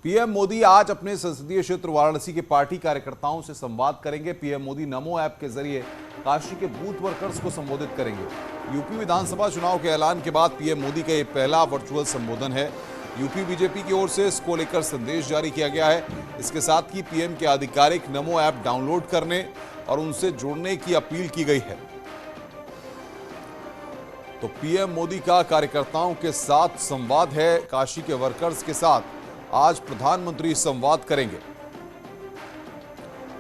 PM Modi आज अपने संसदीय क्षेत्र वाराणसी के पार्टी कार्यकर्ताओं से संवाद करेंगे। पीएम मोदी नमो ऐप के जरिए काशी के बूथ वर्कर्स को संबोधित करेंगे। यूपी विधानसभा चुनाव के ऐलान के बाद पीएम मोदी का यह पहला वर्चुअल संबोधन है। यूपी बीजेपी की ओर से इसको लेकर संदेश जारी किया गया है। इसके साथ ही पीएम के आधिकारिक नमो ऐप डाउनलोड करने और उनसे जुड़ने की अपील की गई है। तो पीएम मोदी का कार्यकर्ताओं के साथ संवाद है। काशी के वर्कर्स के साथ आज प्रधानमंत्री संवाद करेंगे।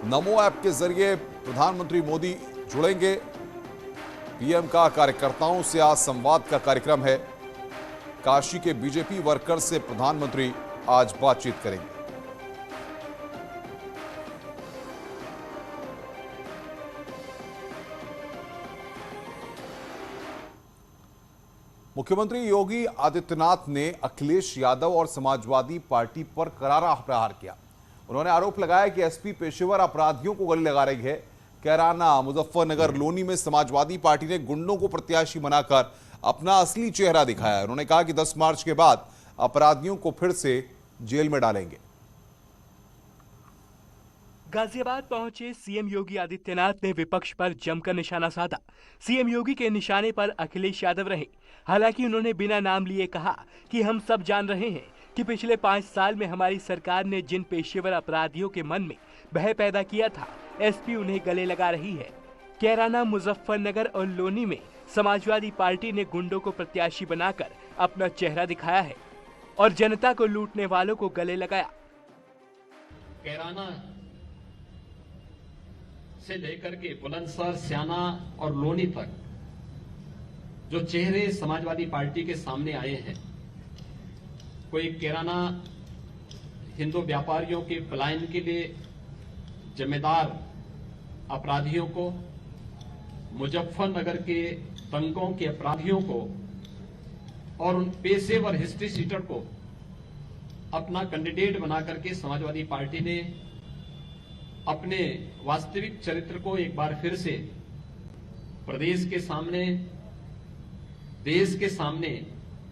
नमो ऐप के जरिए प्रधानमंत्री मोदी जुड़ेंगे। पीएम का कार्यकर्ताओं से आज संवाद का कार्यक्रम है। काशी के बीजेपी वर्कर्स से प्रधानमंत्री आज बातचीत करेंगे। मुख्यमंत्री योगी आदित्यनाथ ने अखिलेश यादव और समाजवादी पार्टी पर करारा प्रहार किया। उन्होंने आरोप लगाया कि एसपी पेशेवर अपराधियों को गले लगा रही है। कैराना, मुजफ्फरनगर, लोनी में समाजवादी पार्टी ने गुंडों को प्रत्याशी बनाकर अपना असली चेहरा दिखाया। उन्होंने कहा कि 10 मार्च के बाद अपराधियों को फिर से जेल में डालेंगे। गाजियाबाद पहुंचे सीएम योगी आदित्यनाथ ने विपक्ष पर जमकर निशाना साधा। सीएम योगी के निशाने पर अखिलेश यादव रहे। हालांकि उन्होंने बिना नाम लिए कहा कि हम सब जान रहे हैं कि पिछले 5 साल में हमारी सरकार ने जिन पेशेवर अपराधियों के मन में भय पैदा किया था, एसपी उन्हें गले लगा रही है। कैराना, मुजफ्फरनगर और लोनी में समाजवादी पार्टी ने गुंडों को प्रत्याशी बनाकर अपना चेहरा दिखाया है और जनता को लूटने वालों को गले लगाया। कैराना से लेकर के बुलंदशहर, स्याना और लोनी तक जो चेहरे समाजवादी पार्टी के सामने आए हैं, कोई कैराना हिंदू व्यापारियों के पलायन के लिए जिम्मेदार अपराधियों को, मुजफ्फरनगर के दंगों के अपराधियों को और उन पेशेवर हिस्ट्री सीटर को अपना कैंडिडेट बना करके समाजवादी पार्टी ने अपने वास्तविक चरित्र को एक बार फिर से प्रदेश के सामने, देश के सामने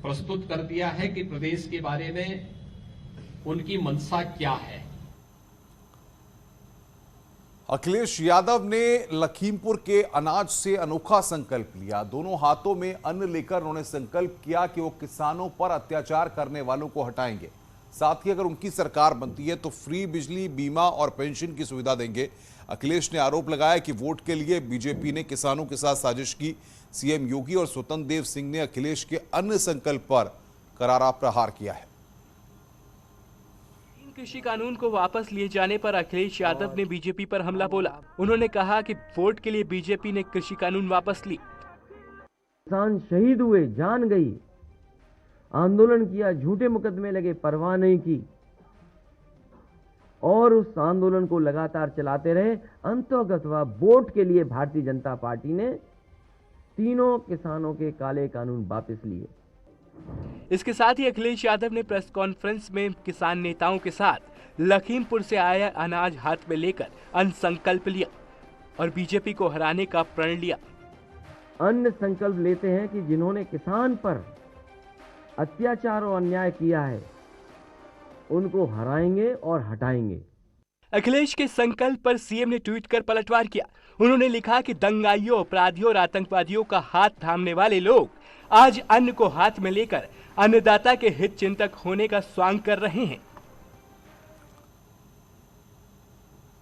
प्रस्तुत कर दिया है कि प्रदेश के बारे में उनकी मंशा क्या है। अखिलेश यादव ने लखीमपुर के अनाज से अनोखा संकल्प लिया। दोनों हाथों में अन्न लेकर उन्होंने संकल्प किया कि वो किसानों पर अत्याचार करने वालों को हटाएंगे। साथ ही अगर उनकी सरकार बनती है तो फ्री बिजली, बीमा और पेंशन की सुविधा देंगे। अखिलेश ने आरोप लगाया कि वोट के लिए बीजेपी ने किसानों के साथ साजिश की। सीएम योगी और स्वतंत्र देव सिंह ने अखिलेश के अन्य संकल्प पर करारा प्रहार किया है। कृषि कानून को वापस लिए जाने पर अखिलेश यादव ने बीजेपी पर हमला बोला। उन्होंने कहा कि वोट के लिए बीजेपी ने कृषि कानून वापस ली। किसान शहीद हुए, जान गई, आंदोलन किया, झूठे मुकदमे लगे, परवाह नहीं की और उस आंदोलन को लगातार चलाते रहे। अंततः वोट के लिए भारतीय जनता पार्टी ने तीनों किसानों के काले कानून वापस लिए। इसके साथ ही अखिलेश यादव ने प्रेस कॉन्फ्रेंस में किसान नेताओं के साथ लखीमपुर से आया अनाज हाथ में लेकर अन्न संकल्प लिया और बीजेपी को हराने का प्रण लिया। अन्य संकल्प लेते हैं कि जिन्होंने किसान पर अत्याचार और अन्याय किया है उनको हराएंगे और हटाएंगे। अखिलेश के संकल्प पर सीएम ने ट्वीट कर पलटवार किया। उन्होंने लिखा कि दंगाइयों, अपराधियों और आतंकवादियों का हाथ थामने वाले लोग आज अन्न को हाथ में लेकर अन्नदाता के हित चिंतक होने का स्वांग कर रहे हैं।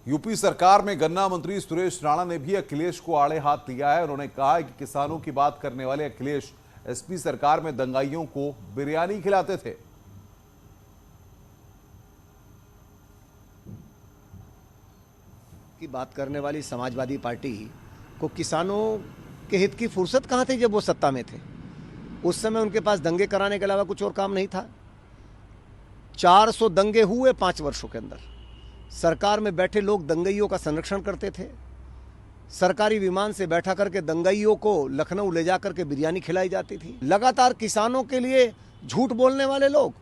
यूपी सरकार में गन्ना मंत्री सुरेश राणा ने भी अखिलेश को आड़े हाथ लिया है। उन्होंने कहा है कि किसानों की बात करने वाले अखिलेश एसपी सरकार में दंगाइयों को बिरयानी खिलाते थे। की बात करने वाली समाजवादी पार्टी को किसानों के हित की फुर्सत कहां थी जब वो सत्ता में थे। उस समय उनके पास दंगे कराने के अलावा कुछ और काम नहीं था। 400 दंगे हुए 5 वर्षों के अंदर। सरकार में बैठे लोग दंगइयों का संरक्षण करते थे। सरकारी विमान से बैठा करके दंगइयों को लखनऊ ले जाकर के बिरयानी खिलाई जाती थी। लगातार किसानों के लिए झूठ बोलने वाले लोग।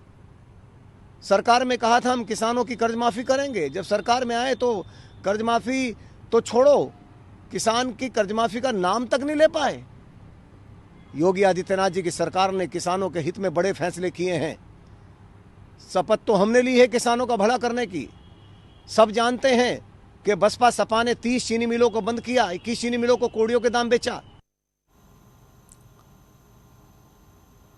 सरकार में कहा था हम किसानों की कर्ज माफी करेंगे, जब सरकार में आए तो कर्ज माफी तो छोड़ो, किसान की कर्ज माफी का नाम तक नहीं ले पाए। योगी आदित्यनाथ जी की सरकार ने किसानों के हित में बड़े फैसले किए हैं। शपथ तो हमने ली है किसानों का भला करने की। सब जानते हैं कि बसपा सपा ने 30 चीनी मिलों को बंद किया, 21 चीनी मिलों को कोड़ियों के दाम बेचा।